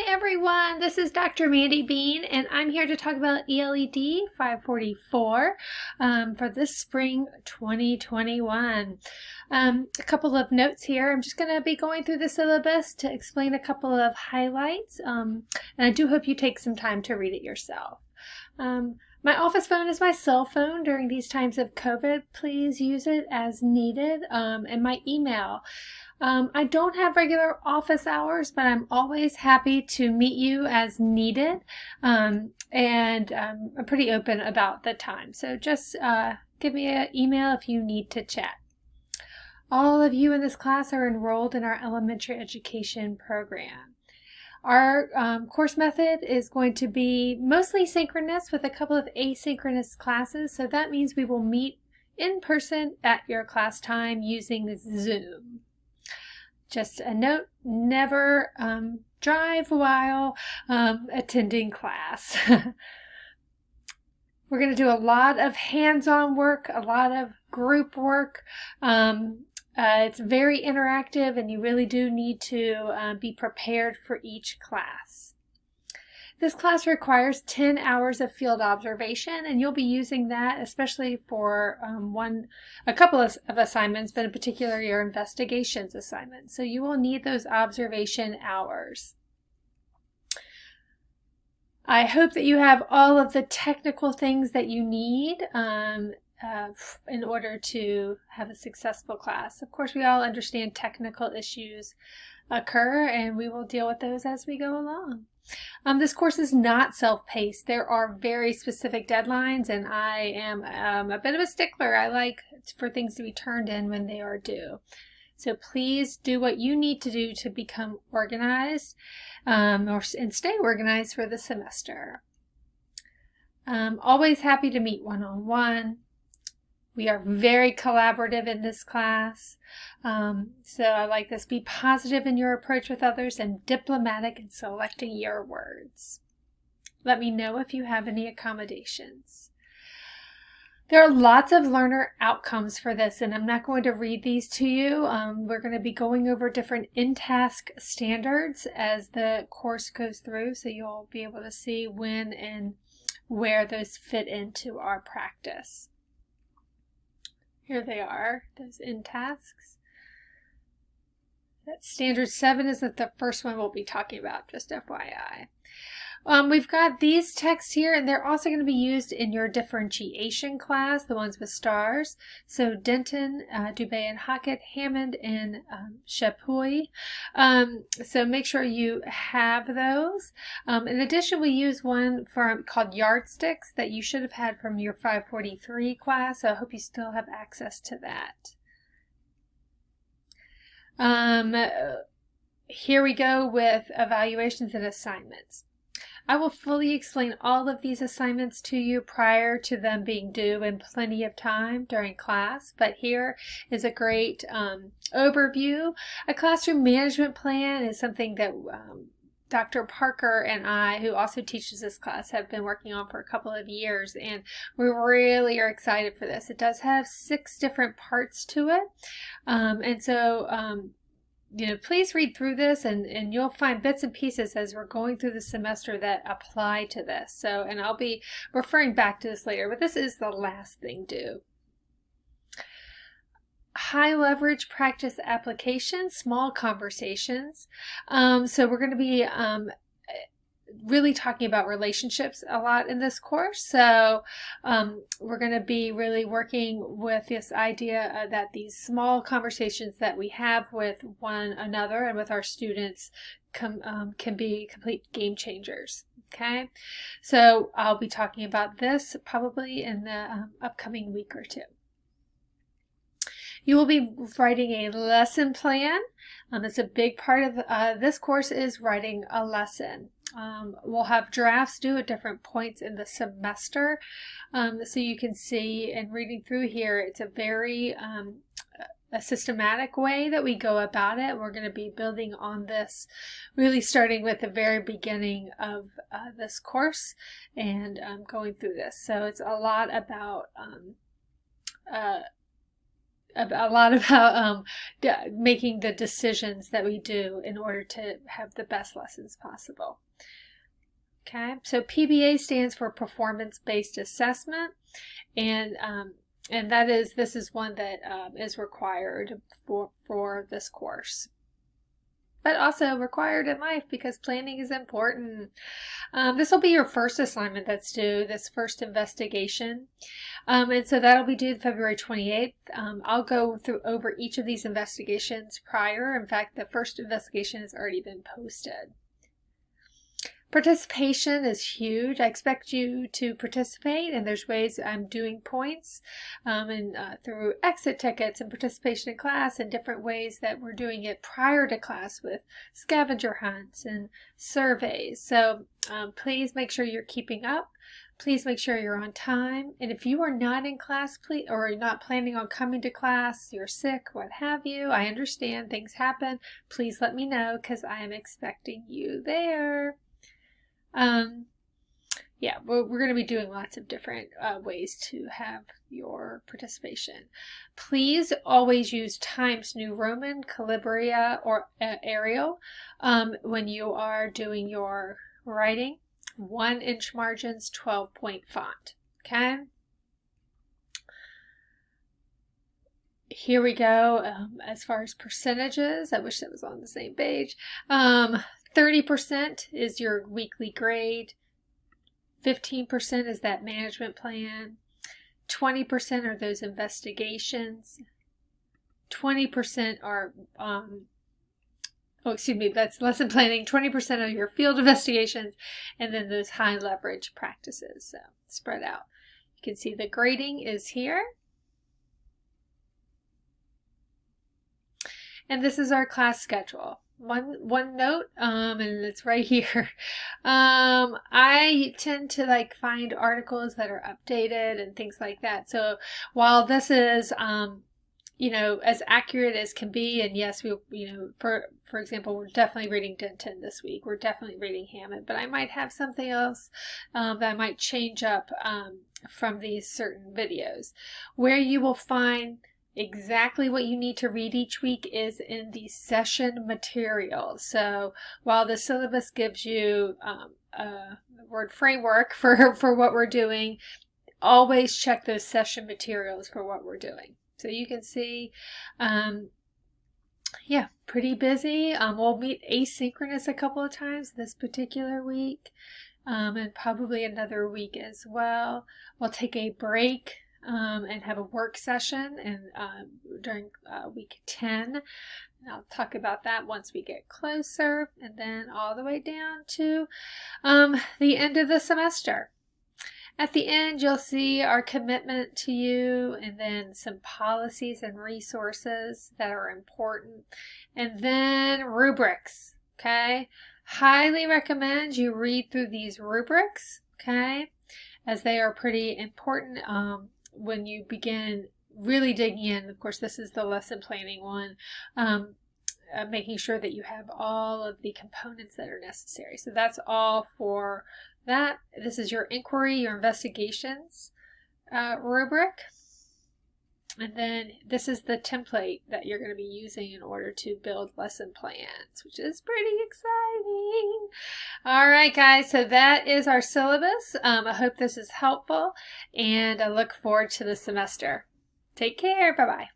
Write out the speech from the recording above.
Hi everyone, this is Dr. Mandy Bean and I'm here to talk about ELED 544 for this spring 2021. A couple of notes here. I'm just going to be going through the syllabus to explain a couple of highlights and I do hope you take some time to read it yourself. My office phone is my cell phone during these times of COVID. Please use it as needed, and my email. I don't have regular office hours, but I'm always happy to meet you as needed, and I'm pretty open about the time. So just give me an email if you need to chat. All of you in this class are enrolled in our elementary education program. Our course method is going to be mostly synchronous with a couple of asynchronous classes, so that means we will meet in person at your class time using Zoom. Just a note, never drive while attending class. We're going to do a lot of hands-on work, a lot of group work. It's very interactive and you really do need to be prepared for each class. This class requires 10 hours of field observation, and you'll be using that especially for a couple of assignments, but in particular your investigations assignments. So you will need those observation hours. I hope that you have all of the technical things that you need in order to have a successful class. Of course, we all understand technical issues occur, and we will deal with those as we go along. This course is not self-paced. There are very specific deadlines, and I am a bit of a stickler. I like for things to be turned in when they are due. So please do what you need to do to become organized and stay organized for the semester. Always happy to meet one-on-one. We are very collaborative in this class, so I like this. Be positive in your approach with others and diplomatic in selecting your words. Let me know if you have any accommodations. There are lots of learner outcomes for this, and I'm not going to read these to you. We're going to be going over different in-task standards as the course goes through, so you'll be able to see when and where those fit into our practice. Here they are, those in tasks. That standard 7 is the first one we'll be talking about, just FYI. We've got these texts here, and they're also going to be used in your differentiation class, the ones with stars. So Denton, Dubé and Hockett, Hammond, and Chapuis. So make sure you have those. In addition, we use one called Yardsticks that you should have had from your 543 class. So I hope you still have access to that. Here we go with evaluations and assignments. I will fully explain all of these assignments to you prior to them being due in plenty of time during class, but here is a great overview. A classroom management plan is something that Dr. Parker and I, who also teaches this class, have been working on for a couple of years, and we really are excited for this. It does have 6 different parts to it, and so please read through this and you'll find bits and pieces as we're going through the semester that apply to this. So, and I'll be referring back to this later, but this is the last thing due. High leverage practice application, small conversations. So we're going to be really talking about relationships a lot in this course. So we're going to be really working with this idea that these small conversations that we have with one another and with our students can be complete game changers. Okay, so I'll be talking about this probably in the upcoming week or 2. You will be writing a lesson plan. It's a big part of this course is writing a lesson. We'll have drafts due at different points in the semester. So you can see in reading through here, it's a very a systematic way that we go about it. We're going to be building on this, really starting with the very beginning of this course and going through this. So it's a lot about a lot about making the decisions that we do in order to have the best lessons possible. Okay, so PBA stands for Performance-Based Assessment, and this is one that is required for this course, but also required in life because planning is important. This will be your first assignment that's due, this first investigation. And so that'll be due February 28th. I'll go over each of these investigations prior. In fact, the first investigation has already been posted. Participation is huge. I expect you to participate, and there's ways I'm doing points through exit tickets and participation in class, and different ways that we're doing it prior to class with scavenger hunts and surveys. So please make sure you're keeping up. Please make sure you're on time. And if you are not in class, please, or you're not planning on coming to class, you're sick, what have you, I understand things happen. Please let me know because I am expecting you there. Yeah, we're going to be doing lots of different ways to have your participation. Please always use Times New Roman, Calibria, or Arial when you are doing your writing. 1-inch margins, 12-point font. Okay? Here we go. As far as percentages, I wish that was on the same page. 30% is your weekly grade. 15% is that management plan. 20% are those investigations. 20% are, that's lesson planning. 20% are your field investigations, and then those high leverage practices. So spread out. You can see the grading is here. And this is our class schedule. One note, and it's right here. I tend to find articles that are updated and things like that. So while this is, as accurate as can be, and yes, we, for example, we're definitely reading Denton this week. We're definitely reading Hammond, but I might have something else that I might change up from these certain videos. Where you will find exactly what you need to read each week is in the session material. So while the syllabus gives you the word framework for what we're doing, always check those session materials for what we're doing. So you can see, yeah, pretty busy. We'll meet asynchronous a couple of times this particular week, and probably another week as well. We'll take a break and have a work session during week 10. And I'll talk about that once we get closer, and then all the way down to the end of the semester. At the end, you'll see our commitment to you, and then some policies and resources that are important, and then rubrics, okay? Highly recommend you read through these rubrics, okay, as they are pretty important when you begin really digging in. Of course, this is the lesson planning one, making sure that you have all of the components that are necessary. So that's all for that. This is your inquiry, your investigations rubric. And then this is the template that you're going to be using in order to build lesson plans, which is pretty exciting. All right, guys, so that is our syllabus. I hope this is helpful, and I look forward to the semester. Take care. Bye-bye.